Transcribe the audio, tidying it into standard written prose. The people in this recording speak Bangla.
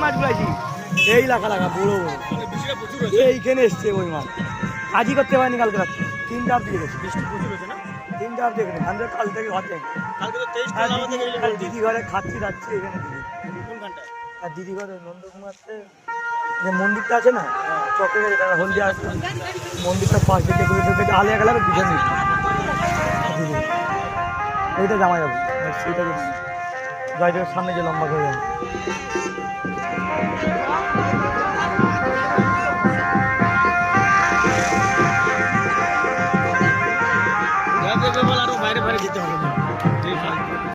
মাছগুলো আছি এই লাখা লাগা বড় বড় এইখানে এসছে ওই মাছ আজই করতে পারিনি কালকে রাত্রে 3টা অব্দি গেছে বৃষ্টি প্রচুর হয়েছে না? 3টা অব্দি গেছে ধান কাল থেকে ঘর যায়নি কালকে তো 23 টা আমাদের আর দিদি ঘরে খাচ্ছি যাচ্ছি এখানে দিদি কোন ঘন্টা? আর দিদি ঘরে নন্দকুমারতে যে মন্দিরটা আছে না চকের হলদিয়া মন্দিরটা পাশ দিকে ঘুরে আলিয়া গেলে পিছনে ওইটা জামা যাবো সেইটা জয়দেবের সামনে যে লম্বা করে যাবে বল আরো বাইরে বাইরে যেতে হবে না।